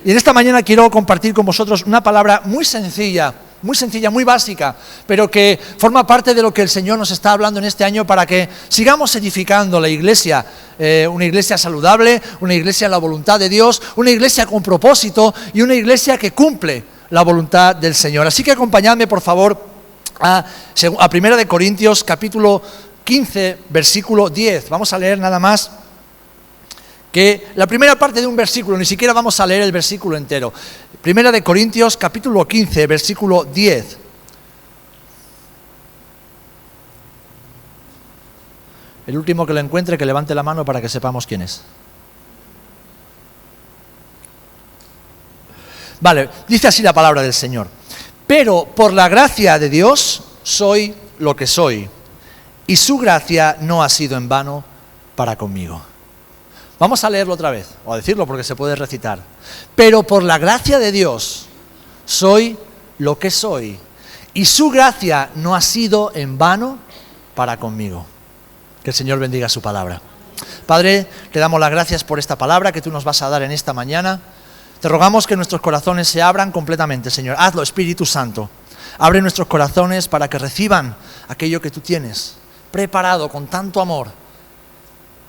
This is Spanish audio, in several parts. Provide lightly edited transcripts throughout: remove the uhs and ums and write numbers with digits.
Y en esta mañana quiero compartir con vosotros una palabra muy sencilla, muy básica, pero que forma parte de lo que el Señor nos está hablando en este año para que sigamos edificando la iglesia, una iglesia saludable, una iglesia en la voluntad de Dios, una iglesia con propósito y una iglesia que cumple la voluntad del Señor. Así que acompañadme, por favor, a 1 Corintios capítulo 15, versículo 10. Vamos a leer nada más que la primera parte de un versículo, ni siquiera vamos a leer el versículo entero. 1 Corintios capítulo 15, versículo 10. El último que lo encuentre, que levante la mano para que sepamos quién es. Vale, dice así la palabra del Señor. Pero por la gracia de Dios soy lo que soy, y su gracia no ha sido en vano para conmigo. Vamos a leerlo otra vez, o a decirlo porque se puede recitar. Pero por la gracia de Dios soy lo que soy, y su gracia no ha sido en vano para conmigo. Que el Señor bendiga su palabra. Padre, te damos las gracias por esta palabra que tú nos vas a dar en esta mañana. Te rogamos que nuestros corazones se abran completamente, Señor. Hazlo, Espíritu Santo. Abre nuestros corazones para que reciban aquello que tú tienes preparado con tanto amor,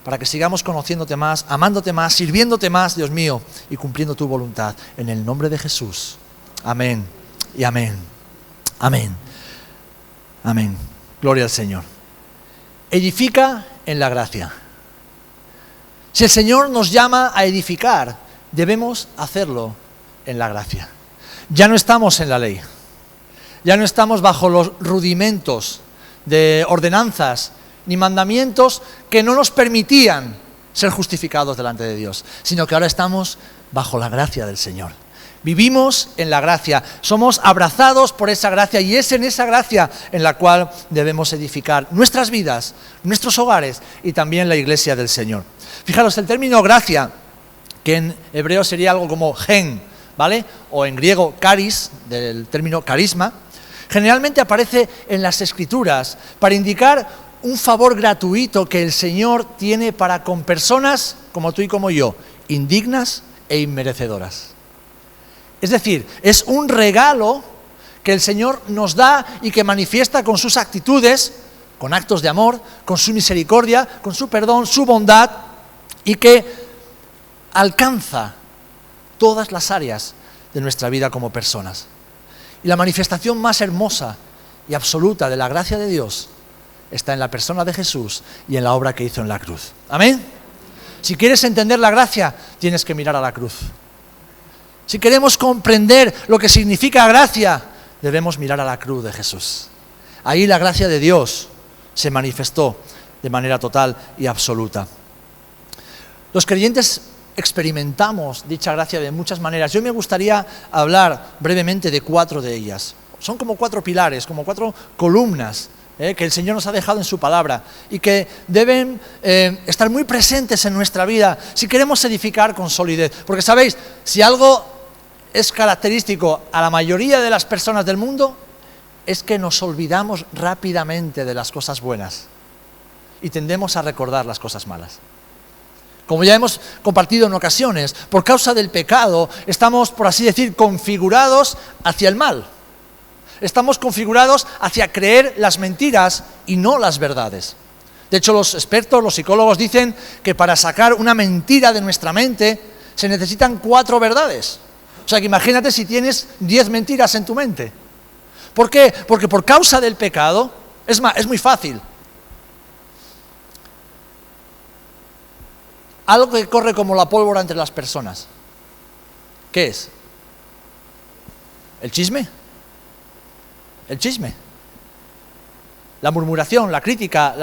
para que sigamos conociéndote más, amándote más, sirviéndote más, Dios mío, y cumpliendo tu voluntad. En el nombre de Jesús. Amén y amén. Amén. Amén. Gloria al Señor. Edifica en la gracia. Si el Señor nos llama a edificar, debemos hacerlo en la gracia. Ya no estamos en la ley. Ya no estamos bajo los rudimentos de ordenanzas ni mandamientos que no nos permitían ser justificados delante de Dios, sino que ahora estamos bajo la gracia del Señor. Vivimos en la gracia, somos abrazados por esa gracia y es en esa gracia en la cual debemos edificar nuestras vidas, nuestros hogares y también la iglesia del Señor. Fijaros, el término gracia, que en hebreo sería algo como gen, ¿vale? O en griego charis, del término carisma, generalmente aparece en las Escrituras para indicar un favor gratuito que el Señor tiene para con personas como tú y como yo, indignas e inmerecedoras. Es decir, es un regalo que el Señor nos da y que manifiesta con sus actitudes, con actos de amor, con su misericordia, con su perdón, su bondad, y que alcanza todas las áreas de nuestra vida como personas. Y la manifestación más hermosa y absoluta de la gracia de Dios está en la persona de Jesús y en la obra que hizo en la cruz. ¿Amén? Si quieres entender la gracia, tienes que mirar a la cruz. Si queremos comprender lo que significa gracia, debemos mirar a la cruz de Jesús. Ahí la gracia de Dios se manifestó de manera total y absoluta. Los creyentes experimentamos dicha gracia de muchas maneras. Yo me gustaría hablar brevemente de 4 de ellas. Son como 4 pilares, como 4 columnas que el Señor nos ha dejado en su palabra y que deben estar muy presentes en nuestra vida si queremos edificar con solidez. Porque sabéis, si algo es característico a la mayoría de las personas del mundo, es que nos olvidamos rápidamente de las cosas buenas y tendemos a recordar las cosas malas. Como ya hemos compartido en ocasiones, por causa del pecado estamos, por así decir, configurados hacia el mal. Estamos configurados hacia creer las mentiras y no las verdades. De hecho, los expertos, los psicólogos dicen que para sacar una mentira de nuestra mente se necesitan 4 verdades. O sea que imagínate si tienes 10 mentiras en tu mente. ¿Por qué? Porque por causa del pecado, es muy fácil. Algo que corre como la pólvora entre las personas. ¿Qué es? ¿El chisme? El chisme. La murmuración, la crítica,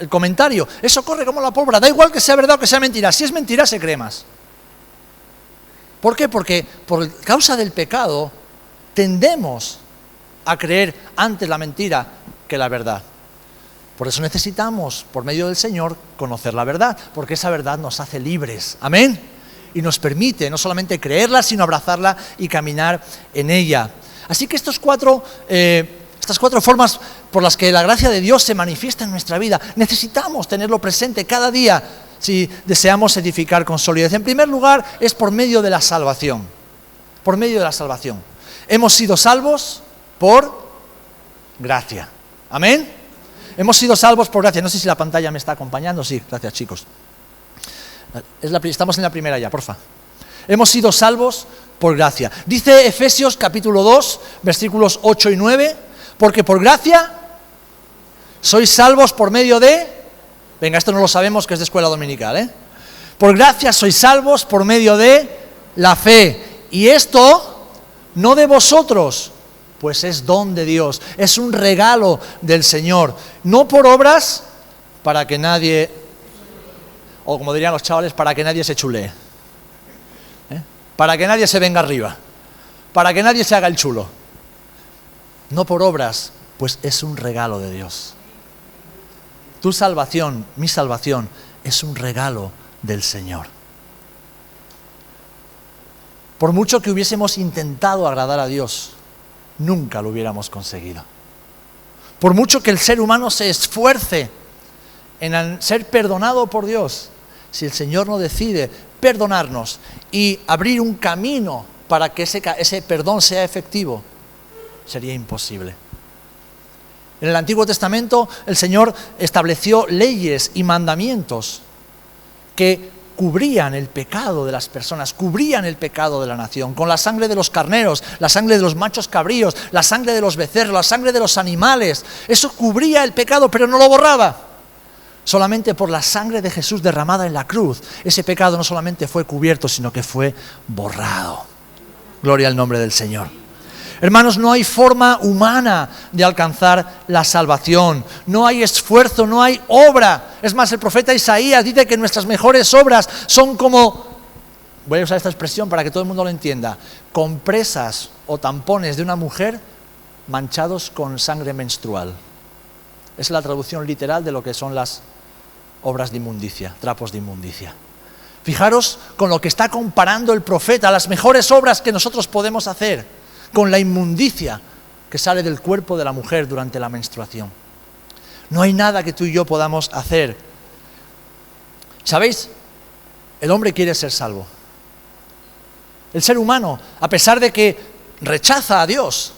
el comentario. Eso corre como la pólvora. Da igual que sea verdad o que sea mentira. Si es mentira, se cree más. ¿Por qué? Porque por causa del pecado tendemos a creer antes la mentira que la verdad. Por eso necesitamos, por medio del Señor, conocer la verdad, porque esa verdad nos hace libres. Amén. Y nos permite no solamente creerla, sino abrazarla y caminar en ella. Así que estas 4 formas por las que la gracia de Dios se manifiesta en nuestra vida, necesitamos tenerlo presente cada día. si deseamos edificar con solidez. En primer lugar, es por medio de la salvación. Por medio de la salvación. Hemos sido salvos por gracia. ¿Amén? Hemos sido salvos por gracia. No sé si la pantalla me está acompañando. Sí, gracias, chicos. Estamos en la primera ya, porfa. Hemos sido salvos por gracia. Dice Efesios capítulo 2, versículos 8 y 9, porque por gracia sois salvos por medio de... Venga, esto no lo sabemos, que es de escuela dominical, ¿eh? Por gracia sois salvos por medio de la fe. Y esto no de vosotros, pues es don de Dios, es un regalo del Señor. No por obras, para que nadie, o como dirían los chavales, para que nadie se chulee. Para que nadie se venga arriba, para que nadie se haga el chulo. No por obras, pues es un regalo de Dios. Tu salvación, mi salvación, es un regalo del Señor. Por mucho que hubiésemos intentado agradar a Dios, nunca lo hubiéramos conseguido. Por mucho que el ser humano se esfuerce en ser perdonado por Dios, si el Señor no decide perdonarnos y abrir un camino para que ese perdón sea efectivo, sería imposible. En el Antiguo Testamento el Señor estableció leyes y mandamientos que cubrían el pecado de las personas, cubrían el pecado de la nación, con la sangre de los carneros, la sangre de los machos cabríos, la sangre de los becerros, la sangre de los animales. Eso cubría el pecado, pero no lo borraba. Solamente por la sangre de Jesús derramada en la cruz, ese pecado no solamente fue cubierto, sino que fue borrado. Gloria al nombre del Señor. Hermanos, no hay forma humana de alcanzar la salvación. No hay esfuerzo, no hay obra. Es más, el profeta Isaías dice que nuestras mejores obras son como, voy a usar esta expresión para que todo el mundo lo entienda, compresas o tampones de una mujer manchados con sangre menstrual. Es la traducción literal de lo que son las obras de inmundicia, trapos de inmundicia. Fijaros con lo que está comparando el profeta, las mejores obras que nosotros podemos hacer, con la inmundicia que sale del cuerpo de la mujer durante la menstruación. No hay nada que tú y yo podamos hacer. ¿Sabéis? El hombre quiere ser salvo. El ser humano, a pesar de que rechaza a Dios,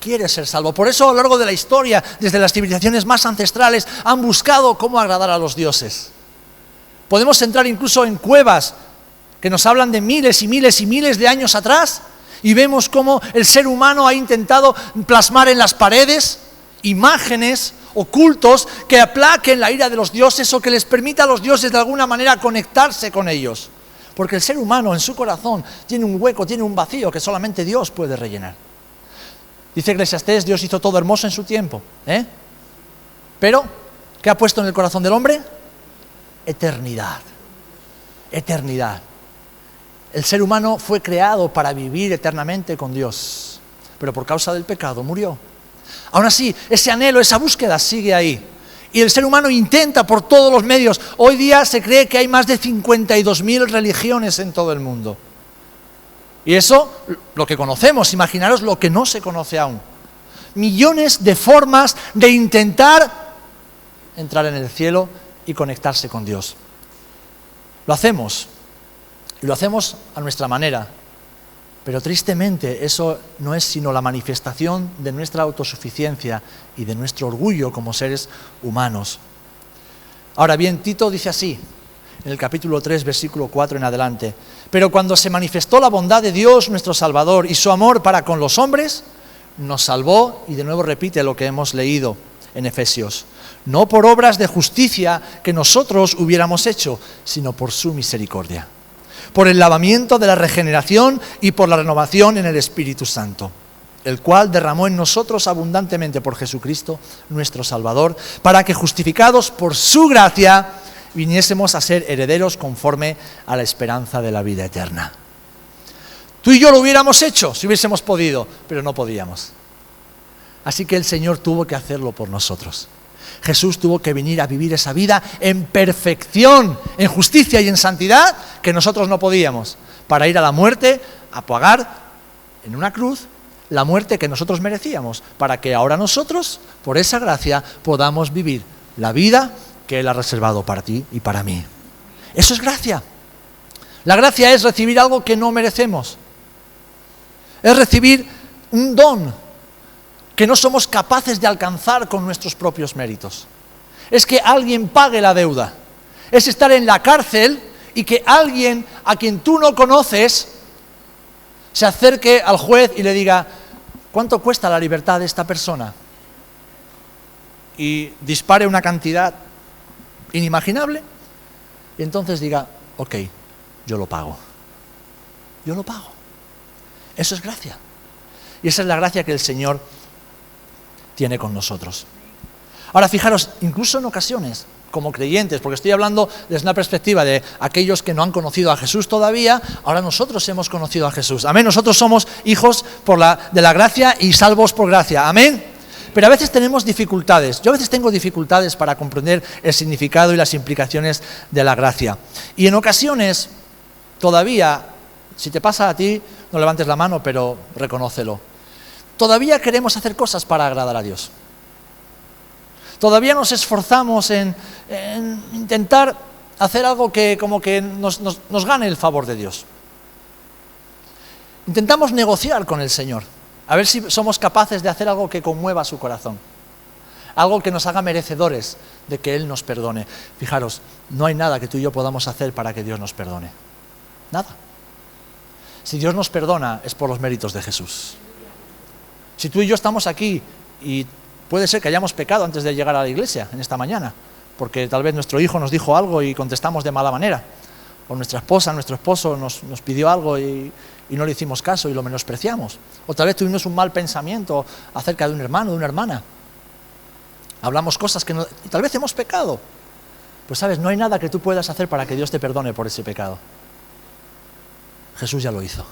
quiere ser salvo. Por eso a lo largo de la historia, desde las civilizaciones más ancestrales, han buscado cómo agradar a los dioses. Podemos entrar incluso en cuevas que nos hablan de miles y miles y miles de años atrás y vemos cómo el ser humano ha intentado plasmar en las paredes imágenes o cultos que aplaquen la ira de los dioses o que les permita a los dioses de alguna manera conectarse con ellos. Porque el ser humano en su corazón tiene un hueco, tiene un vacío que solamente Dios puede rellenar. Dice Eclesiastés, Dios hizo todo hermoso en su tiempo. Pero, ¿qué ha puesto en el corazón del hombre? Eternidad. Eternidad. El ser humano fue creado para vivir eternamente con Dios, pero por causa del pecado murió. Aún así, ese anhelo, esa búsqueda sigue ahí. Y el ser humano intenta por todos los medios. Hoy día se cree que hay más de 52.000 religiones en todo el mundo. Y eso, lo que conocemos, imaginaros lo que no se conoce aún. Millones de formas de intentar entrar en el cielo y conectarse con Dios. Lo hacemos, y lo hacemos a nuestra manera. Pero tristemente eso no es sino la manifestación de nuestra autosuficiencia y de nuestro orgullo como seres humanos. Ahora bien, Tito dice así, en el capítulo 3, versículo 4 en adelante: pero cuando se manifestó la bondad de Dios nuestro Salvador y su amor para con los hombres, nos salvó, y de nuevo repite lo que hemos leído en Efesios, no por obras de justicia que nosotros hubiéramos hecho, sino por su misericordia, por el lavamiento de la regeneración y por la renovación en el Espíritu Santo, el cual derramó en nosotros abundantemente por Jesucristo nuestro Salvador, para que justificados por su gracia viniésemos a ser herederos conforme a la esperanza de la vida eterna. Tú y yo lo hubiéramos hecho si hubiésemos podido, pero no podíamos. Así que el Señor tuvo que hacerlo por nosotros. Jesús tuvo que venir a vivir esa vida en perfección, en justicia y en santidad que nosotros no podíamos, para ir a la muerte, a pagar en una cruz la muerte que nosotros merecíamos, para que ahora nosotros, por esa gracia, podamos vivir la vida que Él ha reservado para ti y para mí. Eso es gracia. La gracia es recibir algo que no merecemos. Es recibir un don que no somos capaces de alcanzar con nuestros propios méritos. Es que alguien pague la deuda. Es estar en la cárcel y que alguien a quien tú no conoces se acerque al juez y le diga: ¿cuánto cuesta la libertad de esta persona? Y dispare una cantidad inimaginable y entonces diga: ok, yo lo pago. Yo lo pago. Eso es gracia. Y esa es la gracia que el Señor tiene con nosotros. Ahora fijaros, incluso en ocasiones, como creyentes, porque estoy hablando desde una perspectiva de aquellos que no han conocido a Jesús todavía, ahora nosotros hemos conocido a Jesús. Amén, nosotros somos hijos de la gracia y salvos por gracia. Amén. Pero a veces tenemos dificultades. Yo a veces tengo dificultades para comprender el significado y las implicaciones de la gracia. Y en ocasiones, todavía, si te pasa a ti, no levantes la mano, pero reconócelo. Todavía queremos hacer cosas para agradar a Dios. Todavía nos esforzamos en intentar hacer algo que como que nos gane el favor de Dios. Intentamos negociar con el Señor, a ver si somos capaces de hacer algo que conmueva su corazón, algo que nos haga merecedores de que Él nos perdone. Fijaros, no hay nada que tú y yo podamos hacer para que Dios nos perdone. Nada. Si Dios nos perdona es por los méritos de Jesús. Si tú y yo estamos aquí y puede ser que hayamos pecado antes de llegar a la iglesia en esta mañana, porque tal vez nuestro hijo nos dijo algo y contestamos de mala manera, o nuestra esposa, nuestro esposo nos pidió algo y no le hicimos caso y lo menospreciamos, o tal vez tuvimos un mal pensamiento acerca de un hermano, de una hermana, hablamos cosas que no, y tal vez hemos pecado. Pues sabes, no hay nada que tú puedas hacer para que Dios te perdone por ese pecado. Jesús ya lo hizo.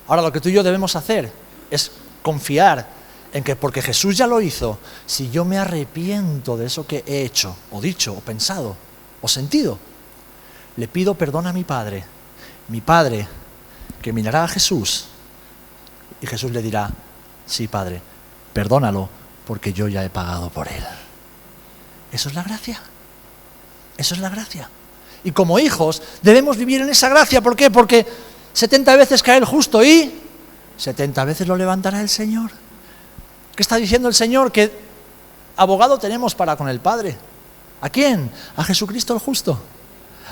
Ahora lo que tú y yo debemos hacer es confiar en que porque Jesús ya lo hizo, si yo me arrepiento de eso que he hecho, o dicho, o pensado, o sentido, le pido perdón a mi Padre que mirará a Jesús y Jesús le dirá: sí, Padre, perdónalo porque yo ya he pagado por él. Eso es la gracia. Eso es la gracia. Y como hijos debemos vivir en esa gracia. ¿Por qué? Porque 70 veces cae el justo y 70 veces lo levantará el Señor. ¿Qué está diciendo el Señor? Que abogado tenemos para con el Padre. ¿A quién? A Jesucristo el justo.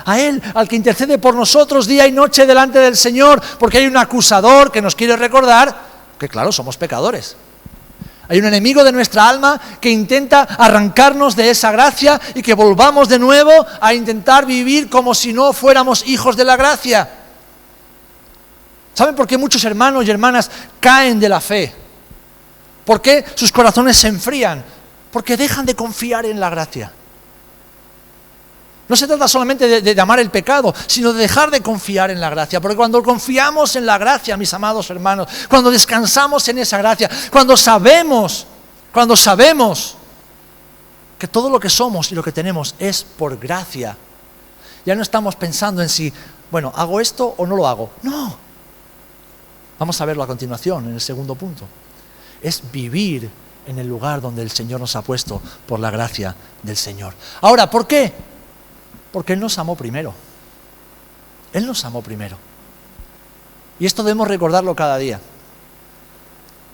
A Él, al que intercede por nosotros día y noche delante del Señor, porque hay un acusador que nos quiere recordar que, claro, somos pecadores. Hay un enemigo de nuestra alma que intenta arrancarnos de esa gracia y que volvamos de nuevo a intentar vivir como si no fuéramos hijos de la gracia. ¿Saben por qué muchos hermanos y hermanas caen de la fe? ¿Por qué sus corazones se enfrían? Porque dejan de confiar en la gracia. No se trata solamente de amar el pecado, sino de dejar de confiar en la gracia. Porque cuando confiamos en la gracia, mis amados hermanos, cuando descansamos en esa gracia, cuando sabemos que todo lo que somos y lo que tenemos es por gracia, ya no estamos pensando en si, bueno, ¿hago esto o no lo hago? No. Vamos a verlo a continuación, en el segundo punto. Es vivir en el lugar donde el Señor nos ha puesto por la gracia del Señor. Ahora, ¿por qué? Porque Él nos amó primero. Él nos amó primero. Y esto debemos recordarlo cada día.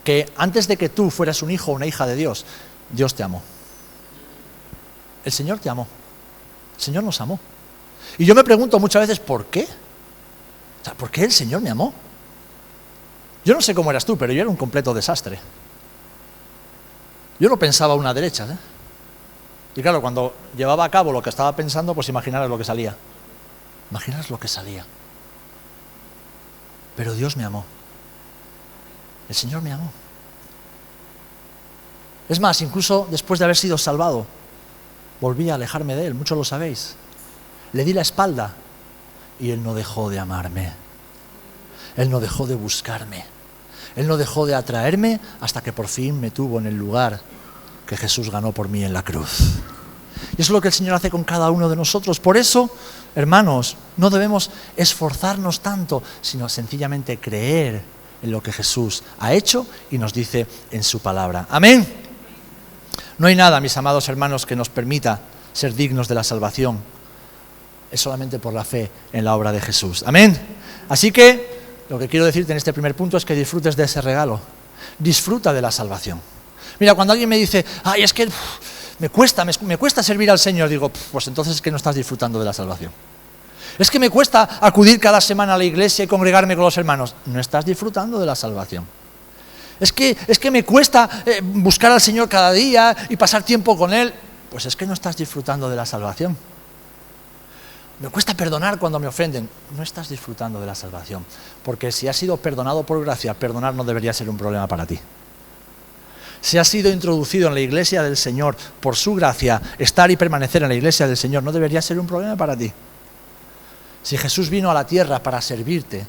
Que antes de que tú fueras un hijo o una hija de Dios, Dios te amó. El Señor te amó. El Señor nos amó. Y yo me pregunto muchas veces, ¿por qué? O sea, ¿por qué el Señor me amó? Yo no sé cómo eras tú, pero yo era un completo desastre. Yo no pensaba a una derecha, ¿eh? Y claro, cuando llevaba a cabo lo que estaba pensando, pues imaginaros lo que salía. Imaginaros lo que salía. Pero Dios me amó. El Señor me amó. Es más, incluso después de haber sido salvado, volví a alejarme de Él, muchos lo sabéis. Le di la espalda y Él no dejó de amarme. Él no dejó de buscarme. Él no dejó de atraerme hasta que por fin me tuvo en el lugar que Jesús ganó por mí en la cruz. Y eso es lo que el Señor hace con cada uno de nosotros. Por eso, hermanos, no debemos esforzarnos tanto, sino sencillamente creer en lo que Jesús ha hecho y nos dice en su palabra. Amén. No hay nada, mis amados hermanos, que nos permita ser dignos de la salvación. Es solamente por la fe en la obra de Jesús. Amén. Así que lo que quiero decirte en este primer punto es que disfrutes de ese regalo. Disfruta de la salvación. Mira, cuando alguien me dice, ay, es que me cuesta servir al Señor, digo, pues entonces es que no estás disfrutando de la salvación. Es que me cuesta acudir cada semana a la iglesia y congregarme con los hermanos. No estás disfrutando de la salvación. Es que me cuesta buscar al Señor cada día y pasar tiempo con Él. Pues es que no estás disfrutando de la salvación. Me cuesta perdonar cuando me ofenden. No estás disfrutando de la salvación. Porque si has sido perdonado por gracia, perdonar no debería ser un problema para ti. Si has sido introducido en la iglesia del Señor por su gracia, estar y permanecer en la iglesia del Señor no debería ser un problema para ti. Si Jesús vino a la tierra para servirte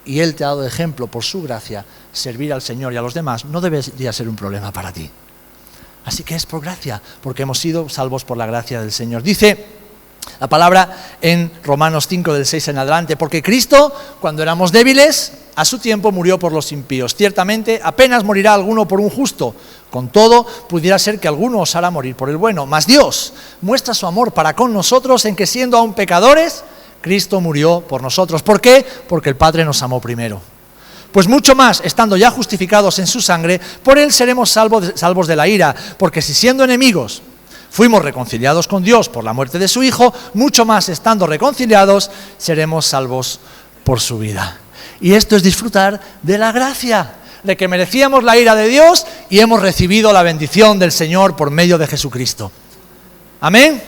y Él te ha dado ejemplo por su gracia, servir al Señor y a los demás, no debería ser un problema para ti. Así que es por gracia, porque hemos sido salvos por la gracia del Señor. Dice la palabra en Romanos 5, del 6 en adelante, porque Cristo, cuando éramos débiles, a su tiempo murió por los impíos. Ciertamente, apenas morirá alguno por un justo. Con todo, pudiera ser que alguno osara morir por el bueno. Mas Dios muestra su amor para con nosotros en que, siendo aún pecadores, Cristo murió por nosotros. ¿Por qué? Porque el Padre nos amó primero. Pues mucho más, estando ya justificados en su sangre, por Él seremos salvos de la ira. Porque si siendo enemigos fuimos reconciliados con Dios por la muerte de su Hijo, mucho más, estando reconciliados, seremos salvos por su vida. Y esto es disfrutar de la gracia, de que merecíamos la ira de Dios y hemos recibido la bendición del Señor por medio de Jesucristo. Amén.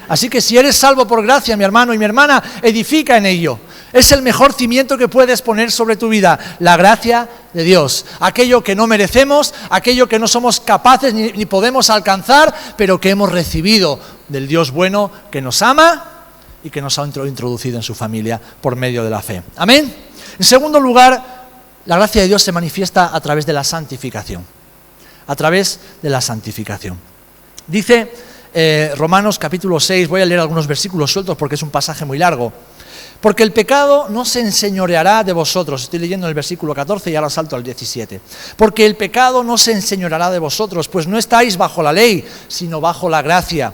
Así que si eres salvo por gracia, mi hermano y mi hermana, edifica en ello. Es el mejor cimiento que puedes poner sobre tu vida, la gracia de Dios. Aquello que no merecemos, aquello que no somos capaces ni podemos alcanzar, pero que hemos recibido del Dios bueno que nos ama y que nos ha introducido en su familia por medio de la fe. Amén. En segundo lugar, la gracia de Dios se manifiesta a través de la santificación. A través de la santificación. Dice Romanos capítulo 6, voy a leer algunos versículos sueltos porque es un pasaje muy largo. Porque el pecado no se enseñoreará de vosotros. Estoy leyendo el versículo 14 y ahora salto al 17. Porque el pecado no se enseñoreará de vosotros, pues no estáis bajo la ley, sino bajo la gracia.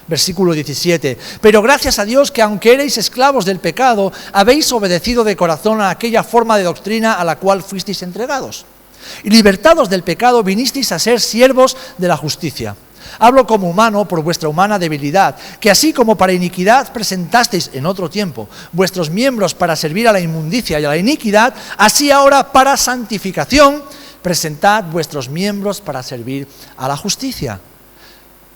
Versículo 17. Pero gracias a Dios que aunque erais esclavos del pecado, habéis obedecido de corazón a aquella forma de doctrina a la cual fuisteis entregados. Y libertados del pecado vinisteis a ser siervos de la justicia. Hablo como humano por vuestra humana debilidad, que así como para iniquidad presentasteis en otro tiempo vuestros miembros para servir a la inmundicia y a la iniquidad, así ahora para santificación presentad vuestros miembros para servir a la justicia.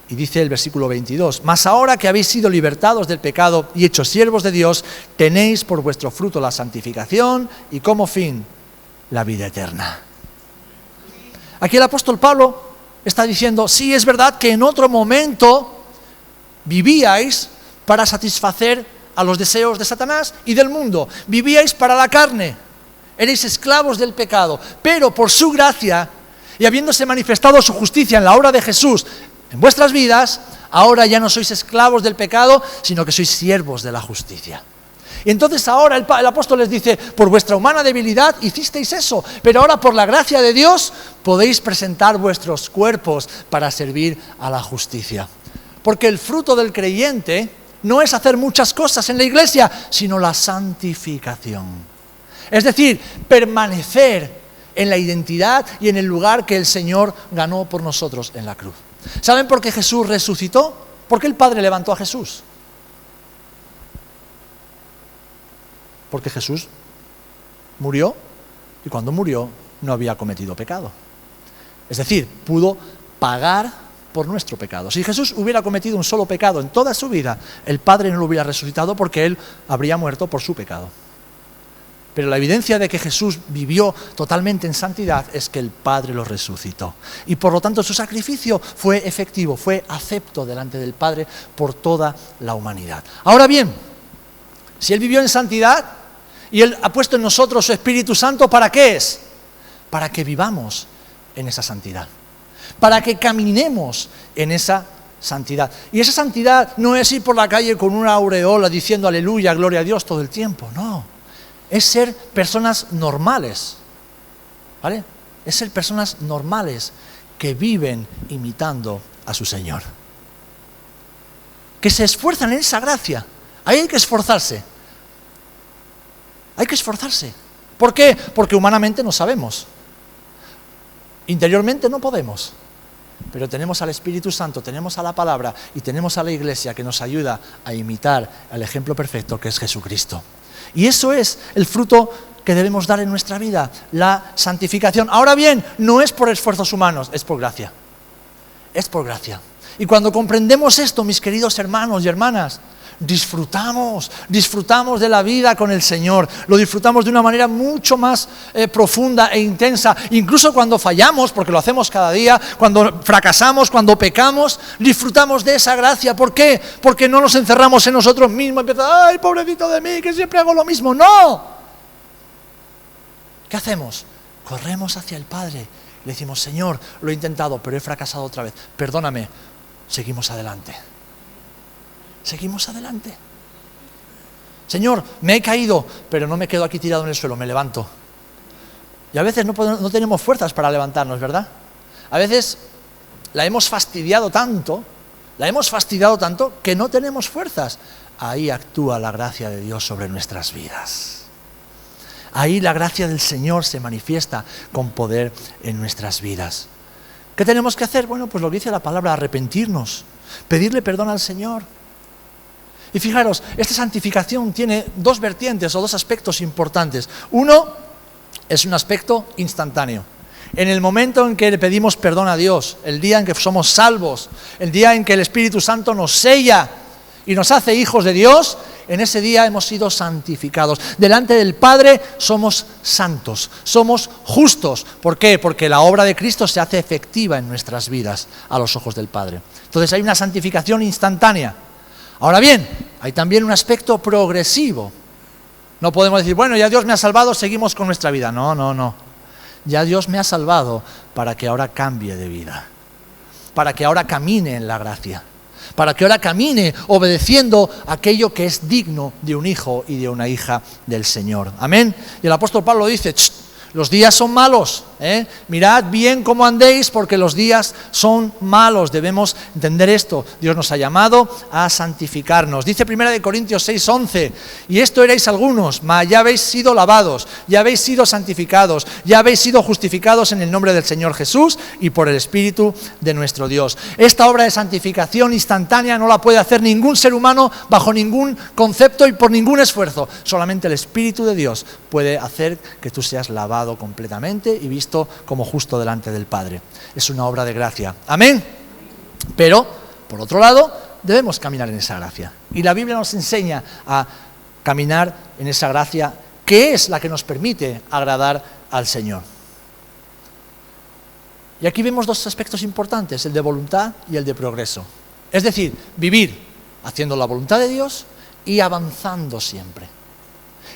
Y dice el versículo 22, mas ahora que habéis sido libertados del pecado y hechos siervos de Dios, tenéis por vuestro fruto la santificación y como fin la vida eterna. Aquí el apóstol Pablo está diciendo, sí, es verdad que en otro momento vivíais para satisfacer a los deseos de Satanás y del mundo. Vivíais para la carne, erais esclavos del pecado, pero por su gracia y habiéndose manifestado su justicia en la obra de Jesús en vuestras vidas, ahora ya no sois esclavos del pecado, sino que sois siervos de la justicia. Y entonces ahora el apóstol les dice, por vuestra humana debilidad hicisteis eso, pero ahora por la gracia de Dios podéis presentar vuestros cuerpos para servir a la justicia. Porque el fruto del creyente no es hacer muchas cosas en la iglesia, sino la santificación. Es decir, permanecer en la identidad y en el lugar que el Señor ganó por nosotros en la cruz. ¿Saben por qué Jesús resucitó? ¿Por qué el Padre levantó a Jesús? Porque Jesús murió y cuando murió no había cometido pecado. Es decir, pudo pagar por nuestro pecado. Si Jesús hubiera cometido un solo pecado en toda su vida, el Padre no lo hubiera resucitado porque Él habría muerto por su pecado. Pero la evidencia de que Jesús vivió totalmente en santidad es que el Padre lo resucitó. Y por lo tanto su sacrificio fue efectivo, fue acepto delante del Padre por toda la humanidad. Ahora bien, si Él vivió en santidad y Él ha puesto en nosotros su Espíritu Santo, ¿para qué es? Para que vivamos en esa santidad, para que caminemos en esa santidad. Y esa santidad no es ir por la calle con una aureola diciendo aleluya, gloria a Dios todo el tiempo, no. Es ser personas normales, ¿vale? Es ser personas normales que viven imitando a su Señor. que se esfuerzan en esa gracia. Ahí hay que esforzarse. Hay que esforzarse. ¿Por qué? Porque humanamente no sabemos. Interiormente no podemos. Pero tenemos al Espíritu Santo, tenemos a la palabra y tenemos a la Iglesia que nos ayuda a imitar al ejemplo perfecto que es Jesucristo. Y eso es el fruto que debemos dar en nuestra vida, la santificación. Ahora bien, no es por esfuerzos humanos, es por gracia. Es por gracia. Y cuando comprendemos esto, mis queridos hermanos y hermanas, disfrutamos de la vida con el Señor, lo disfrutamos de una manera mucho más profunda e intensa, incluso cuando fallamos, porque lo hacemos cada día, cuando fracasamos, cuando pecamos, disfrutamos de esa gracia. ¿Por qué? Porque no nos encerramos en nosotros mismos, empezamos, ¡ay, pobrecito de mí, que siempre hago lo mismo! ¡No! ¿Qué hacemos? Corremos hacia el Padre, le decimos, Señor, lo he intentado, pero he fracasado otra vez, perdóname, seguimos adelante. Seguimos adelante. Señor, me he caído, pero no me quedo aquí tirado en el suelo, me levanto. Y a veces no tenemos fuerzas para levantarnos, ¿verdad? A veces la hemos fastidiado tanto que no tenemos fuerzas. Ahí actúa la gracia de Dios sobre nuestras vidas. Ahí la gracia del Señor se manifiesta con poder en nuestras vidas. ¿Qué tenemos que hacer? Bueno, pues lo que dice la palabra, arrepentirnos, pedirle perdón al Señor. Y fijaros, esta santificación tiene dos vertientes o dos aspectos importantes. Uno es un aspecto instantáneo. En el momento en que le pedimos perdón a Dios, el día en que somos salvos, el día en que el Espíritu Santo nos sella y nos hace hijos de Dios, en ese día hemos sido santificados. Delante del Padre somos santos, somos justos. ¿Por qué? Porque la obra de Cristo se hace efectiva en nuestras vidas a los ojos del Padre. Entonces hay una santificación instantánea. Ahora bien, hay también un aspecto progresivo. No podemos decir, bueno, ya Dios me ha salvado, seguimos con nuestra vida. No. Ya Dios me ha salvado para que ahora cambie de vida, para que ahora camine en la gracia, para que ahora camine obedeciendo aquello que es digno de un hijo y de una hija del Señor. Amén. Y el apóstol Pablo dice, los días son malos, mirad bien cómo andéis porque los días son malos. Debemos entender esto. Dios nos ha llamado a santificarnos. Dice 1 Corintios 6:11, y esto erais algunos, mas ya habéis sido lavados, ya habéis sido santificados, ya habéis sido justificados en el nombre del Señor Jesús y por el Espíritu de nuestro Dios. Esta obra de santificación instantánea no la puede hacer ningún ser humano bajo ningún concepto y por ningún esfuerzo. Solamente el Espíritu de Dios puede hacer que tú seas lavado completamente y visto como justo delante del Padre. Es una obra de gracia. Amén. Pero, por otro lado, debemos caminar en esa gracia. Y la Biblia nos enseña a caminar en esa gracia que es la que nos permite agradar al Señor. Y aquí vemos dos aspectos importantes, el de voluntad y el de progreso. Es decir, vivir haciendo la voluntad de Dios y avanzando siempre.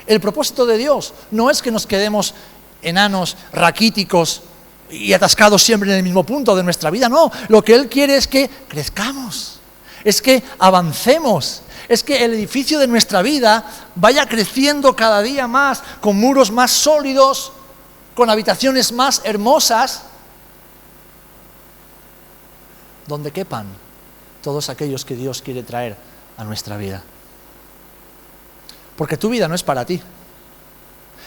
El propósito de Dios no es que nos quedemos enanos, raquíticos y atascados siempre en el mismo punto de nuestra vida, no. Lo que Él quiere es que crezcamos, es que avancemos, es que el edificio de nuestra vida vaya creciendo cada día más, con muros más sólidos, con habitaciones más hermosas, donde quepan todos aquellos que Dios quiere traer a nuestra vida. Porque tu vida no es para ti.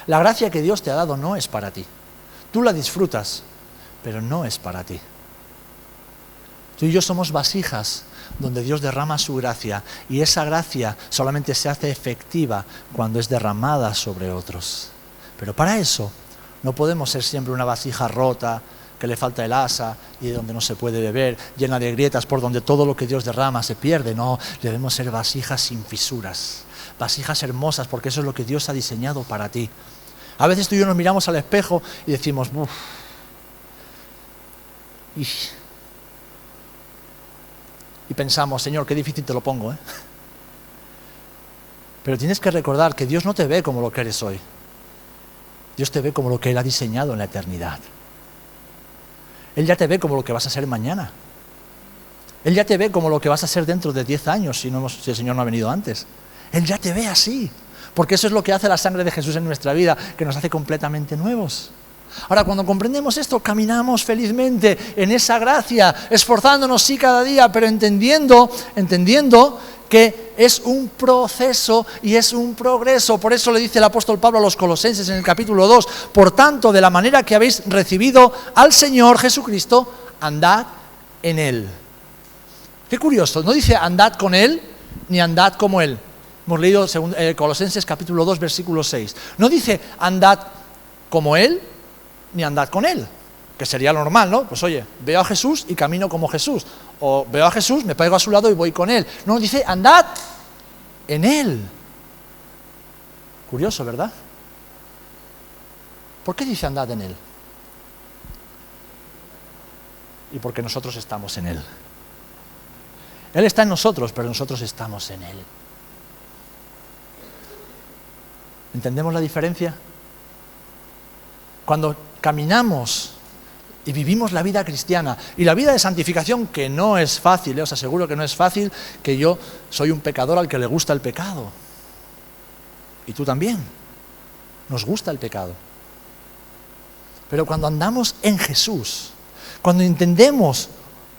La gracia que Dios te ha dado no es para ti. Tú la disfrutas, pero no es para ti. Tú y yo somos vasijas donde Dios derrama su gracia y esa gracia solamente se hace efectiva cuando es derramada sobre otros. Pero para eso no podemos ser siempre una vasija rota, que le falta el asa y de donde no se puede beber, llena de grietas por donde todo lo que Dios derrama se pierde. No, debemos ser vasijas sin fisuras, vasijas hermosas, porque eso es lo que Dios ha diseñado para ti. A veces tú y yo nos miramos al espejo y decimos, uff, y pensamos, Señor, qué difícil te lo pongo, ¿eh? Pero tienes que recordar que Dios no te ve como lo que eres hoy. Dios te ve como lo que Él ha diseñado en la eternidad. Él ya te ve como lo que vas a ser mañana. Él ya te ve como lo que vas a ser dentro de 10 años si el Señor no ha venido antes. Él ya te ve así. Porque eso es lo que hace la sangre de Jesús en nuestra vida, que nos hace completamente nuevos. Ahora, cuando comprendemos esto, caminamos felizmente en esa gracia, esforzándonos sí cada día, pero entendiendo que es un proceso y es un progreso. Por eso le dice el apóstol Pablo a los Colosenses en el capítulo 2, por tanto, de la manera que habéis recibido al Señor Jesucristo, andad en Él. Qué curioso, no dice andad con Él, ni andad como Él. Hemos leído Colosenses capítulo 2, versículo 6. No dice andad como Él, ni andad con Él, que sería lo normal, ¿no? Pues oye, veo a Jesús y camino como Jesús. O veo a Jesús, me pego a su lado y voy con Él. No, dice andad en Él. Curioso, ¿verdad? ¿Por qué dice andad en Él? Y porque nosotros estamos en Él. Él está en nosotros, pero nosotros estamos en Él. ¿Entendemos la diferencia? Cuando caminamos y vivimos la vida cristiana y la vida de santificación, que no es fácil, os aseguro que no es fácil, que yo soy un pecador al que le gusta el pecado. Y tú también. Nos gusta el pecado. Pero cuando andamos en Jesús, cuando entendemos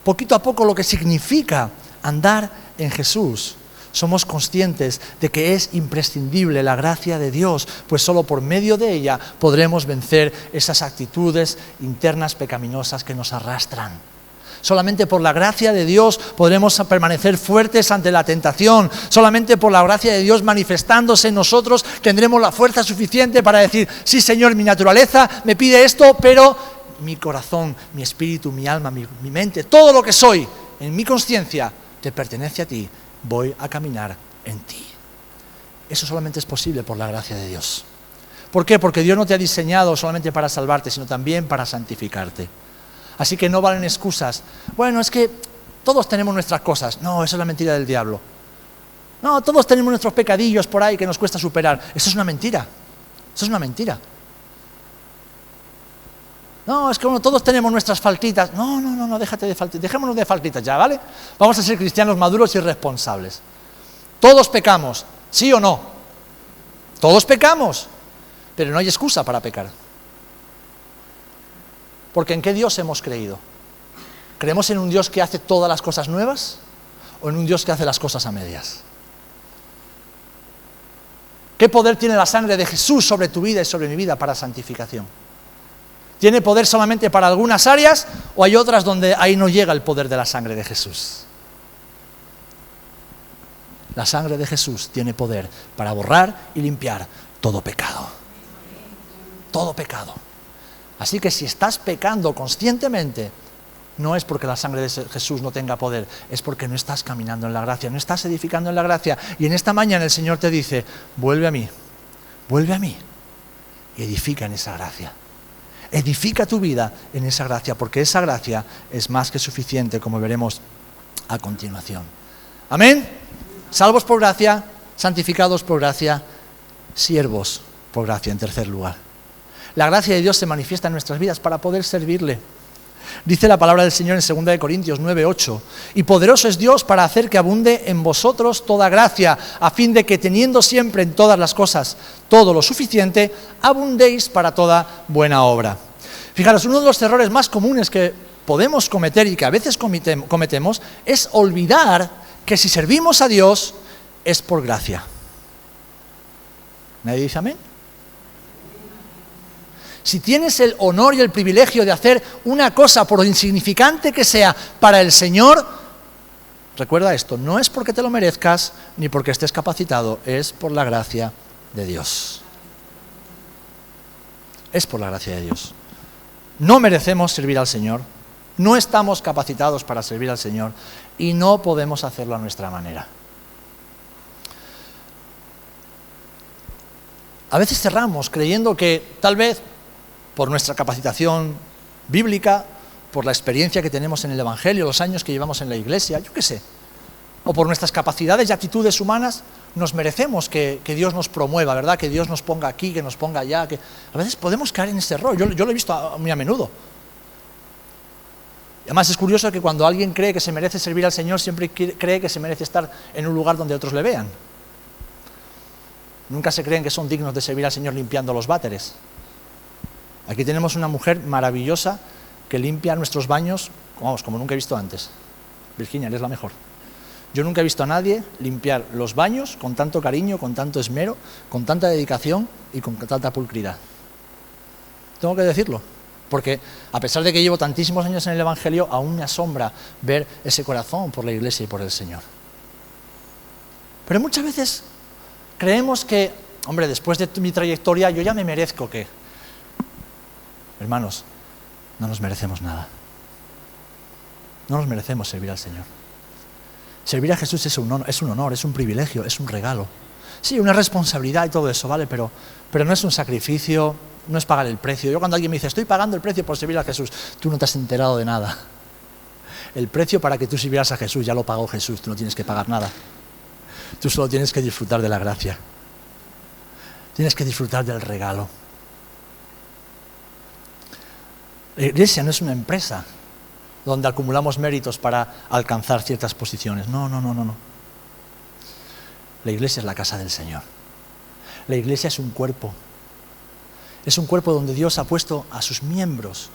poquito a poco lo que significa andar en Jesús, somos conscientes de que es imprescindible la gracia de Dios, pues solo por medio de ella podremos vencer esas actitudes internas pecaminosas que nos arrastran. Solamente por la gracia de Dios podremos permanecer fuertes ante la tentación. Solamente por la gracia de Dios manifestándose en nosotros tendremos la fuerza suficiente para decir, sí Señor, mi naturaleza me pide esto, pero mi corazón, mi espíritu, mi alma, mi mente, todo lo que soy, en mi conciencia, te pertenece a ti. Voy a caminar en ti. Eso solamente es posible por la gracia de Dios. ¿Por qué? Porque Dios no te ha diseñado solamente para salvarte, sino también para santificarte. Así que no valen excusas. Bueno, es que todos tenemos nuestras cosas. No, esa es la mentira del diablo. No, todos tenemos nuestros pecadillos por ahí que nos cuesta superar. Eso es una mentira. Eso es una mentira. No, es que bueno, todos tenemos nuestras faltitas. No, déjate de faltitas. Dejémonos de faltitas ya, ¿vale? Vamos a ser cristianos maduros y responsables. Todos pecamos, ¿sí o no? Todos pecamos, pero no hay excusa para pecar. Porque ¿en qué Dios hemos creído? ¿Creemos en un Dios que hace todas las cosas nuevas o en un Dios que hace las cosas a medias? ¿Qué poder tiene la sangre de Jesús sobre tu vida y sobre mi vida para santificación? ¿Tiene poder solamente para algunas áreas o hay otras donde ahí no llega el poder de la sangre de Jesús? La sangre de Jesús tiene poder para borrar y limpiar todo pecado. Todo pecado. Así que si estás pecando conscientemente, no es porque la sangre de Jesús no tenga poder, es porque no estás caminando en la gracia, no estás edificando en la gracia. Y en esta mañana el Señor te dice, vuelve a mí y edifica en esa gracia. Edifica tu vida en esa gracia, porque esa gracia es más que suficiente, como veremos a continuación. Amén. Salvos por gracia, santificados por gracia, siervos por gracia, en tercer lugar. La gracia de Dios se manifiesta en nuestras vidas para poder servirle. Dice la palabra del Señor en 2 Corintios 9:8, y poderoso es Dios para hacer que abunde en vosotros toda gracia, a fin de que teniendo siempre en todas las cosas todo lo suficiente, abundéis para toda buena obra. Fijaros, uno de los errores más comunes que podemos cometer y que a veces cometemos es olvidar que si servimos a Dios es por gracia. ¿Nadie dice amén? Si tienes el honor y el privilegio de hacer una cosa, por insignificante que sea, para el Señor, recuerda esto, no es porque te lo merezcas ni porque estés capacitado, es por la gracia de Dios. Es por la gracia de Dios. No merecemos servir al Señor, no estamos capacitados para servir al Señor y no podemos hacerlo a nuestra manera. A veces cerramos creyendo que tal vez por nuestra capacitación bíblica, por la experiencia que tenemos en el Evangelio, los años que llevamos en la iglesia, yo qué sé, o por nuestras capacidades y actitudes humanas, nos merecemos que Dios nos promueva, ¿verdad? Que Dios nos ponga aquí, que nos ponga allá. Que a veces podemos caer en ese error, yo lo he visto muy a menudo. Y además es curioso que cuando alguien cree que se merece servir al Señor, siempre cree que se merece estar en un lugar donde otros le vean. Nunca se creen que son dignos de servir al Señor limpiando los váteres. Aquí tenemos una mujer maravillosa que limpia nuestros baños, vamos, como nunca he visto antes. Virginia, eres la mejor. Yo nunca he visto a nadie limpiar los baños con tanto cariño, con tanto esmero, con tanta dedicación y con tanta pulcritud. Tengo que decirlo, porque a pesar de que llevo tantísimos años en el Evangelio, aún me asombra ver ese corazón por la Iglesia y por el Señor. Pero muchas veces creemos que, hombre, después de mi trayectoria yo ya me merezco que... Hermanos, no nos merecemos nada. No nos merecemos servir al Señor. Servir a Jesús es un honor, es un privilegio, es un regalo. Sí, una responsabilidad y todo eso, ¿vale? Pero no es un sacrificio, no es pagar el precio. Yo cuando alguien me dice, estoy pagando el precio por servir a Jesús, tú no te has enterado de nada. El precio para que tú sirvieras a Jesús ya lo pagó Jesús, tú no tienes que pagar nada. Tú solo tienes que disfrutar de la gracia. Tienes que disfrutar del regalo. La Iglesia no es una empresa donde acumulamos méritos para alcanzar ciertas posiciones. No. La Iglesia es la casa del Señor. La Iglesia es un cuerpo. Es un cuerpo donde Dios ha puesto a sus miembros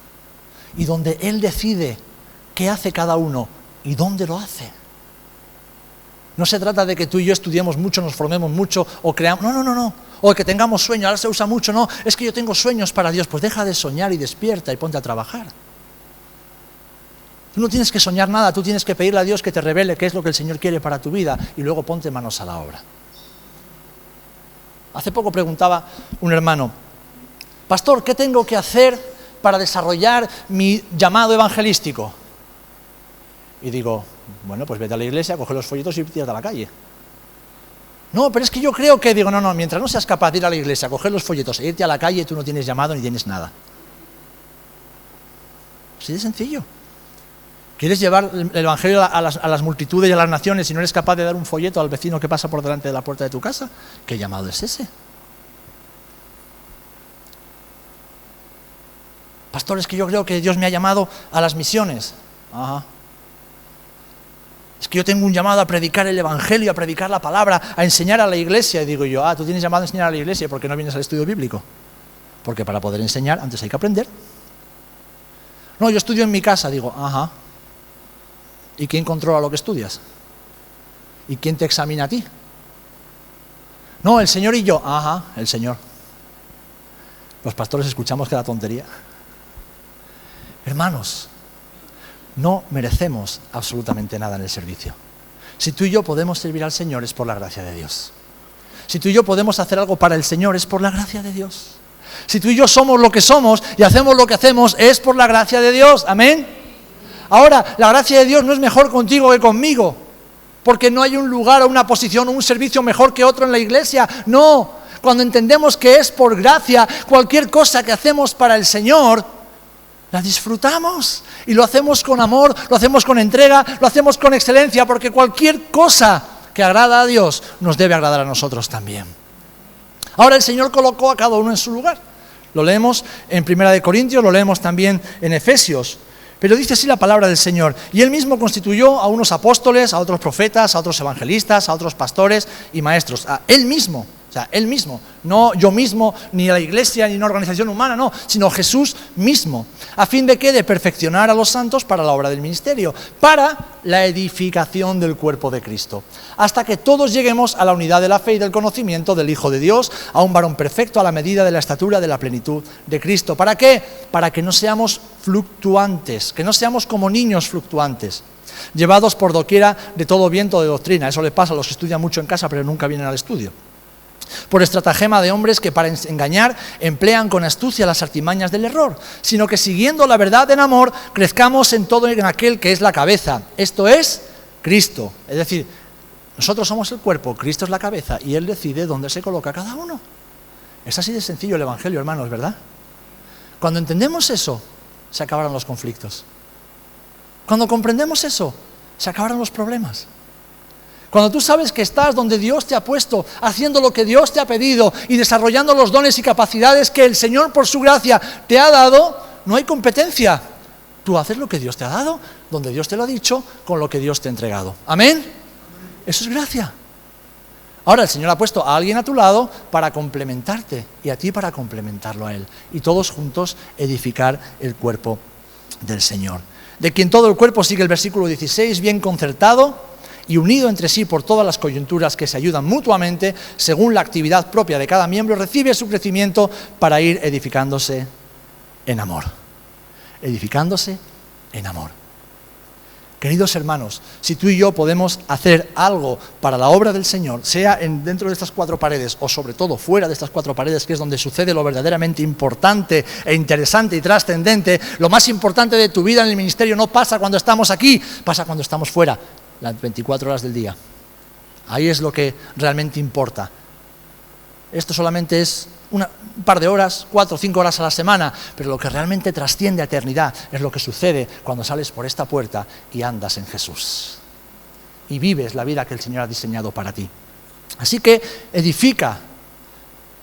y donde Él decide qué hace cada uno y dónde lo hace. No se trata de que tú y yo estudiemos mucho, nos formemos mucho o creamos... No. O que tengamos sueños, ahora se usa mucho, no. Es que yo tengo sueños para Dios. Pues deja de soñar y despierta y ponte a trabajar. Tú no tienes que soñar nada, tú tienes que pedirle a Dios que te revele qué es lo que el Señor quiere para tu vida y luego ponte manos a la obra. Hace poco preguntaba un hermano, pastor, ¿qué tengo que hacer para desarrollar mi llamado evangelístico? Y digo, bueno, pues vete a la iglesia, coge los folletos y tírate a la calle. No, pero es que yo creo que, digo, no, mientras no seas capaz de ir a la iglesia, coger los folletos e irte a la calle, tú no tienes llamado ni tienes nada. Así de sencillo. ¿Quieres llevar el evangelio a las multitudes y a las naciones y no eres capaz de dar un folleto al vecino que pasa por delante de la puerta de tu casa? ¿Qué llamado es ese? Pastor, es que yo creo que Dios me ha llamado a las misiones. Ajá. Es que yo tengo un llamado a predicar el evangelio, a predicar la palabra, a enseñar a la iglesia. Y digo yo, tú tienes llamado a enseñar a la iglesia, ¿por qué no vienes al estudio bíblico? Porque para poder enseñar antes hay que aprender. No, yo estudio en mi casa. Digo, ajá. ¿Y quién controla lo que estudias? ¿Y quién te examina a ti? No, el Señor y yo. Ajá, el Señor. Los pastores escuchamos cada tontería. Hermanos, no merecemos absolutamente nada en el servicio. Si tú y yo podemos servir al Señor es por la gracia de Dios. Si tú y yo podemos hacer algo para el Señor es por la gracia de Dios. Si tú y yo somos lo que somos y hacemos lo que hacemos es por la gracia de Dios. Amén. Ahora, la gracia de Dios no es mejor contigo que conmigo, porque no hay un lugar o una posición o un servicio mejor que otro en la iglesia. No, cuando entendemos que es por gracia, cualquier cosa que hacemos para el Señor, la disfrutamos y lo hacemos con amor, lo hacemos con entrega, lo hacemos con excelencia, porque cualquier cosa que agrada a Dios nos debe agradar a nosotros también. Ahora el Señor colocó a cada uno en su lugar. Lo leemos en 1 Corintios, lo leemos también en Efesios. Pero dice así la palabra del Señor. Y Él mismo constituyó a unos apóstoles, a otros profetas, a otros evangelistas, a otros pastores y maestros. A Él mismo, o sea, Él mismo. No yo mismo, ni la iglesia, ni una organización humana, no. Sino Jesús mismo. ¿A fin de qué? De perfeccionar a los santos para la obra del ministerio. Para la edificación del cuerpo de Cristo. Hasta que todos lleguemos a la unidad de la fe y del conocimiento del Hijo de Dios, a un varón perfecto a la medida de la estatura de la plenitud de Cristo. ¿Para qué? Para que no seamos fluctuantes, que no seamos como niños fluctuantes, llevados por doquiera de todo viento de doctrina. Eso le pasa a los que estudian mucho en casa pero nunca vienen al estudio. Por estratagema de hombres que para engañar emplean con astucia las artimañas del error, sino que siguiendo la verdad en amor, crezcamos en todo en aquel que es la cabeza, esto es Cristo. Es decir, nosotros somos el cuerpo, Cristo es la cabeza y Él decide dónde se coloca cada uno. Es así de sencillo el Evangelio, hermanos, ¿verdad? Cuando entendemos eso, se acabarán los conflictos. Cuando comprendemos eso, se acabarán los problemas. Cuando tú sabes que estás donde Dios te ha puesto, haciendo lo que Dios te ha pedido y desarrollando los dones y capacidades que el Señor por su gracia te ha dado, no hay competencia. Tú haces lo que Dios te ha dado, donde Dios te lo ha dicho, con lo que Dios te ha entregado. ¿Amén? Eso es gracia. Ahora el Señor ha puesto a alguien a tu lado para complementarte y a ti para complementarlo a Él. Y todos juntos edificar el cuerpo del Señor. De quien todo el cuerpo, sigue el versículo 16, bien concertado y unido entre sí por todas las coyunturas que se ayudan mutuamente, según la actividad propia de cada miembro, recibe su crecimiento para ir edificándose en amor. Edificándose en amor. Queridos hermanos, si tú y yo podemos hacer algo para la obra del Señor, sea dentro de estas 4 paredes o sobre todo fuera de estas 4 paredes, que es donde sucede lo verdaderamente importante e interesante y trascendente, lo más importante de tu vida en el ministerio no pasa cuando estamos aquí, pasa cuando estamos fuera, las 24 horas del día. Ahí es lo que realmente importa. Esto solamente es un par de horas, 4 o 5 horas a la semana, pero lo que realmente trasciende a eternidad es lo que sucede cuando sales por esta puerta y andas en Jesús. Y vives la vida que el Señor ha diseñado para ti. Así que edifica,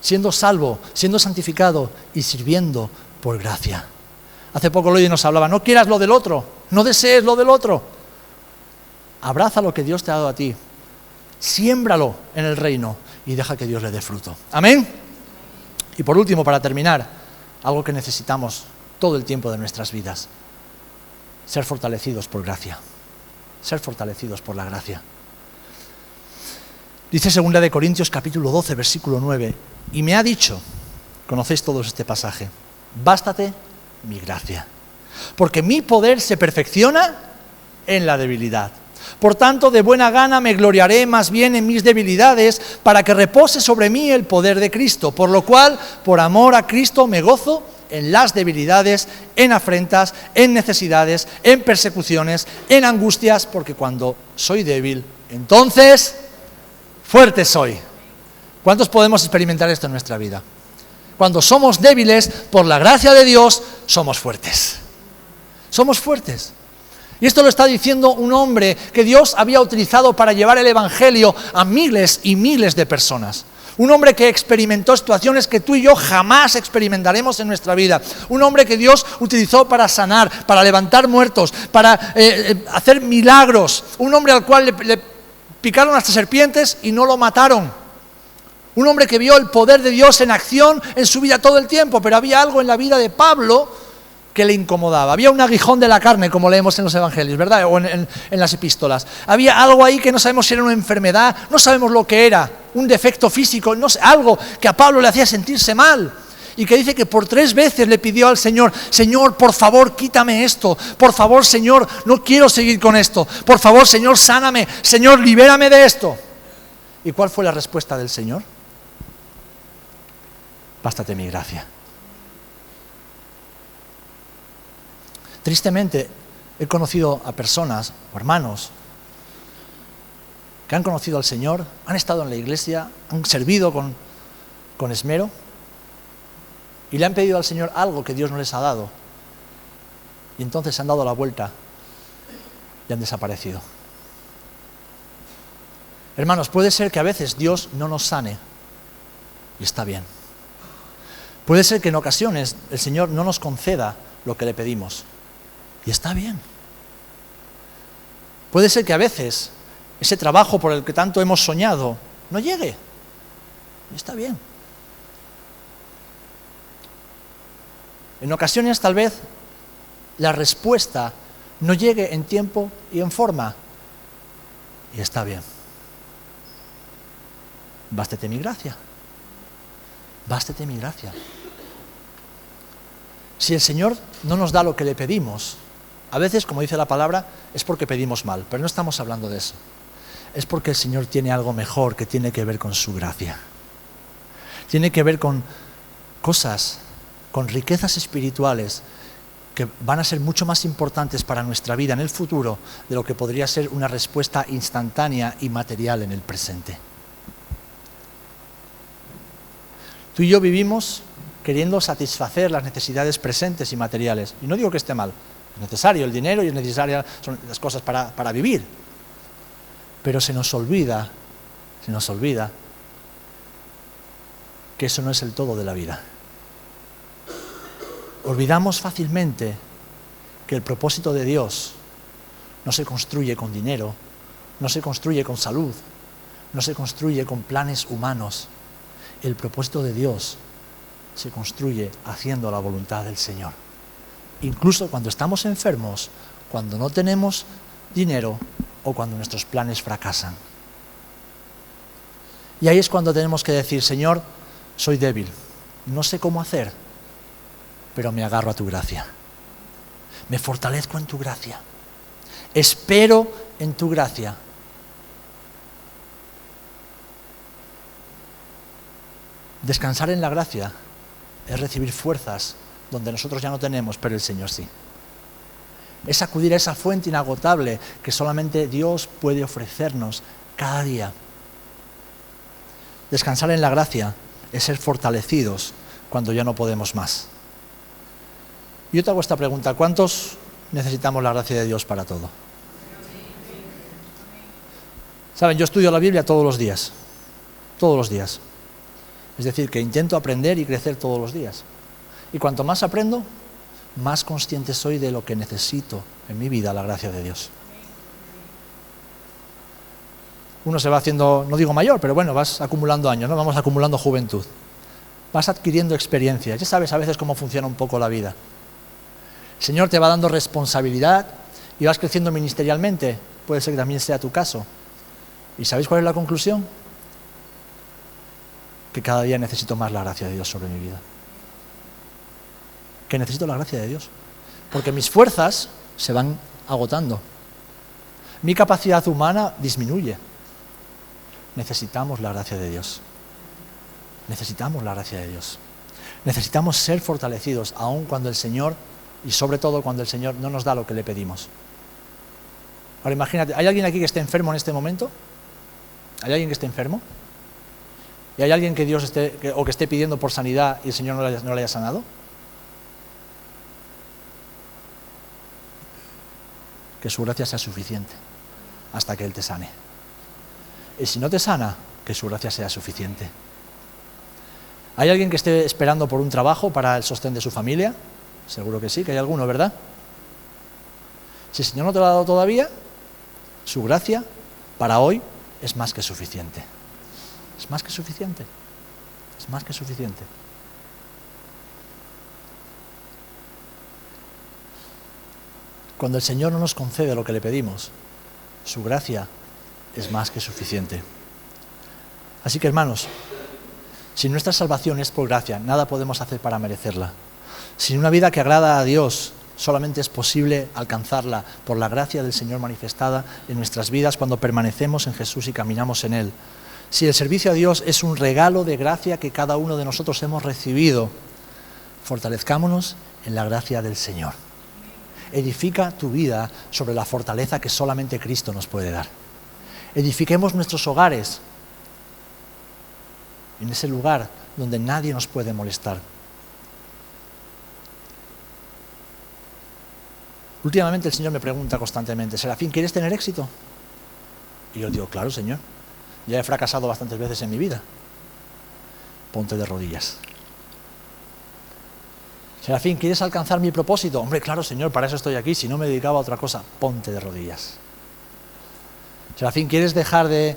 siendo salvo, siendo santificado y sirviendo por gracia. Hace poco Lloyd nos hablaba, no quieras lo del otro, no desees lo del otro. Abraza lo que Dios te ha dado a ti, siémbralo en el reino y deja que Dios le dé fruto. Amén. Y por último, para terminar, algo que necesitamos todo el tiempo de nuestras vidas: ser fortalecidos por gracia, ser fortalecidos por la gracia. Dice 2 Corintios capítulo 12, versículo 9, y me ha dicho, conocéis todos este pasaje, bástate mi gracia, porque mi poder se perfecciona en la debilidad. Por tanto, de buena gana me gloriaré más bien en mis debilidades, para que repose sobre mí el poder de Cristo. Por lo cual, por amor a Cristo, me gozo en las debilidades, en afrentas, en necesidades, en persecuciones, en angustias, porque cuando soy débil, entonces fuerte soy. ¿Cuántos podemos experimentar esto en nuestra vida? Cuando somos débiles, por la gracia de Dios, somos fuertes. Somos fuertes. Y esto lo está diciendo un hombre que Dios había utilizado para llevar el Evangelio a miles y miles de personas. Un hombre que experimentó situaciones que tú y yo jamás experimentaremos en nuestra vida. Un hombre que Dios utilizó para sanar, para levantar muertos, para hacer milagros. Un hombre al cual le picaron hasta serpientes y no lo mataron. Un hombre que vio el poder de Dios en acción en su vida todo el tiempo, pero había algo en la vida de Pablo que le incomodaba. Había un aguijón de la carne, como leemos en los evangelios, ¿verdad? O en las epístolas. Había algo ahí que no sabemos si era una enfermedad, no sabemos lo que era, un defecto físico, no sé, algo que a Pablo le hacía sentirse mal. Y que dice que por 3 veces le pidió al Señor, Señor, por favor, quítame esto. Por favor, Señor, no quiero seguir con esto. Por favor, Señor, sáname. Señor, libérame de esto. ¿Y cuál fue la respuesta del Señor? Bástate mi gracia. Tristemente, he conocido a personas o hermanos que han conocido al Señor, han estado en la iglesia, han servido con esmero y le han pedido al Señor algo que Dios no les ha dado. Y entonces se han dado la vuelta y han desaparecido. Hermanos, puede ser que a veces Dios no nos sane y está bien. Puede ser que en ocasiones el Señor no nos conceda lo que le pedimos. Y está bien. Puede ser que a veces ese trabajo por el que tanto hemos soñado no llegue. Y está bien. En ocasiones tal vez la respuesta no llegue en tiempo y en forma. Y está bien. Bástate mi gracia. Bástate mi gracia. Si el Señor no nos da lo que le pedimos, a veces, como dice la palabra, es porque pedimos mal, pero no estamos hablando de eso. Es porque el Señor tiene algo mejor que tiene que ver con su gracia. Tiene que ver con cosas, con riquezas espirituales que van a ser mucho más importantes para nuestra vida en el futuro de lo que podría ser una respuesta instantánea y material en el presente. Tú y yo vivimos queriendo satisfacer las necesidades presentes y materiales. Y no digo que esté mal. Es necesario el dinero y es necesaria son las cosas para vivir. Pero se nos olvida que eso no es el todo de la vida. Olvidamos fácilmente que el propósito de Dios no se construye con dinero, no se construye con salud, no se construye con planes humanos. El propósito de Dios se construye haciendo la voluntad del Señor. Incluso cuando estamos enfermos, cuando no tenemos dinero o cuando nuestros planes fracasan. Y ahí es cuando tenemos que decir, Señor, soy débil, no sé cómo hacer, pero me agarro a tu gracia. Me fortalezco en tu gracia. Espero en tu gracia. Descansar en la gracia es recibir fuerzas donde nosotros ya no tenemos, pero el Señor sí. Es acudir a esa fuente inagotable que solamente Dios puede ofrecernos cada día. Descansar en la gracia es ser fortalecidos cuando ya no podemos más. Yo te hago esta pregunta, ¿cuántos necesitamos la gracia de Dios para todo? Saben, yo estudio la Biblia todos los días. Es decir, que intento aprender y crecer todos los días. Y cuanto más aprendo, más consciente soy de lo que necesito en mi vida, la gracia de Dios. Uno se va haciendo, no digo mayor, pero bueno, vas acumulando años, ¿no? Vamos acumulando juventud. Vas adquiriendo experiencia. Ya sabes a veces cómo funciona un poco la vida. El Señor te va dando responsabilidad y vas creciendo ministerialmente. Puede ser que también sea tu caso. ¿Y sabéis cuál es la conclusión? Que cada día necesito más la gracia de Dios sobre mi vida. Que necesito la gracia de Dios. Porque mis fuerzas se van agotando. Mi capacidad humana disminuye. Necesitamos la gracia de Dios. Necesitamos la gracia de Dios. Necesitamos ser fortalecidos, aun cuando el Señor, y sobre todo cuando el Señor no nos da lo que le pedimos. Ahora imagínate, ¿hay alguien aquí que esté enfermo en este momento? ¿Hay alguien que esté enfermo? ¿Y hay alguien que Dios esté pidiendo por sanidad y el Señor no le haya sanado? Que su gracia sea suficiente hasta que Él te sane. Y si no te sana, que su gracia sea suficiente. ¿Hay alguien que esté esperando por un trabajo para el sostén de su familia? Seguro que sí, que hay alguno, ¿verdad? Si el Señor no te lo ha dado todavía, su gracia para hoy es más que suficiente. Es más que suficiente. Es más que suficiente. Cuando el Señor no nos concede lo que le pedimos, su gracia es más que suficiente. Así que, hermanos, si nuestra salvación es por gracia, nada podemos hacer para merecerla. Si una vida que agrada a Dios solamente es posible alcanzarla por la gracia del Señor manifestada en nuestras vidas cuando permanecemos en Jesús y caminamos en Él. Si el servicio a Dios es un regalo de gracia que cada uno de nosotros hemos recibido, fortalezcámonos en la gracia del Señor. Edifica tu vida sobre la fortaleza que solamente Cristo nos puede dar. Edifiquemos nuestros hogares en ese lugar donde nadie nos puede molestar. Últimamente el Señor me pregunta constantemente, Serafín, ¿quieres tener éxito? Y yo digo, claro, Señor, ya he fracasado bastantes veces en mi vida. Ponte de rodillas. Serafín, ¿quieres alcanzar mi propósito? Hombre, claro, Señor, para eso estoy aquí, si no me dedicaba a otra cosa, ponte de rodillas. Serafín, ¿quieres dejar de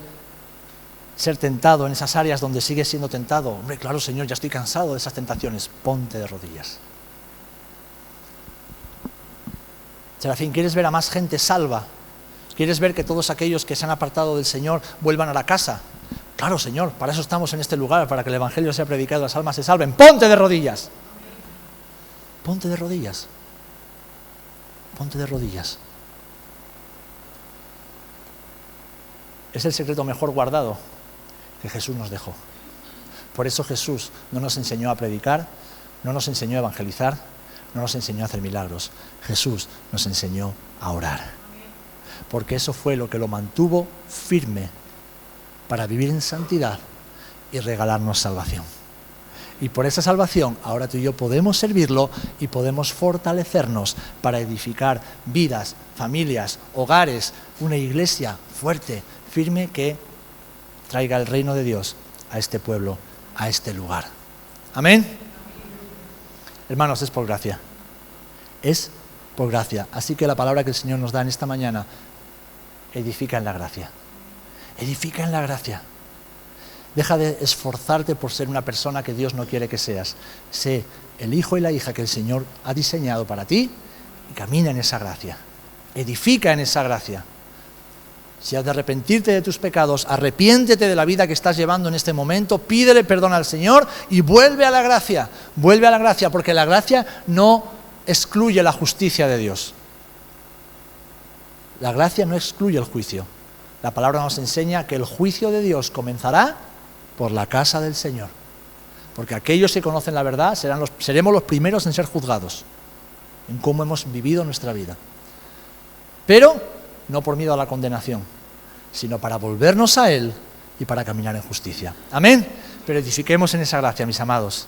ser tentado en esas áreas donde sigues siendo tentado? Hombre, claro, Señor, ya estoy cansado de esas tentaciones, ponte de rodillas. Serafín, ¿quieres ver a más gente salva? ¿Quieres ver que todos aquellos que se han apartado del Señor vuelvan a la casa? Claro, Señor, para eso estamos en este lugar, para que el Evangelio sea predicado y las almas se salven. ¡Ponte de rodillas! Ponte de rodillas. Ponte de rodillas. Es el secreto mejor guardado que Jesús nos dejó. Por eso Jesús no nos enseñó a predicar, no nos enseñó a evangelizar, no nos enseñó a hacer milagros. Jesús nos enseñó a orar. Porque eso fue lo que lo mantuvo firme para vivir en santidad y regalarnos salvación. Y por esa salvación, ahora tú y yo podemos servirlo y podemos fortalecernos para edificar vidas, familias, hogares, una iglesia fuerte, firme, que traiga el reino de Dios a este pueblo, a este lugar. Amén. Hermanos, es por gracia. Es por gracia. Así que la palabra que el Señor nos da en esta mañana edifica en la gracia. Edifica en la gracia. Deja de esforzarte por ser una persona que Dios no quiere que seas. Sé el hijo y la hija que el Señor ha diseñado para ti y camina en esa gracia. Edifica en esa gracia. Si has de arrepentirte de tus pecados, arrepiéntete de la vida que estás llevando en este momento, pídele perdón al Señor y vuelve a la gracia. Vuelve a la gracia, porque la gracia no excluye la justicia de Dios. La gracia no excluye el juicio. La palabra nos enseña que el juicio de Dios comenzará por la casa del Señor. Porque aquellos que conocen la verdad seremos los primeros en ser juzgados, en cómo hemos vivido nuestra vida. Pero no por miedo a la condenación, sino para volvernos a Él y para caminar en justicia. Amén. Pero edifiquemos en esa gracia, mis amados.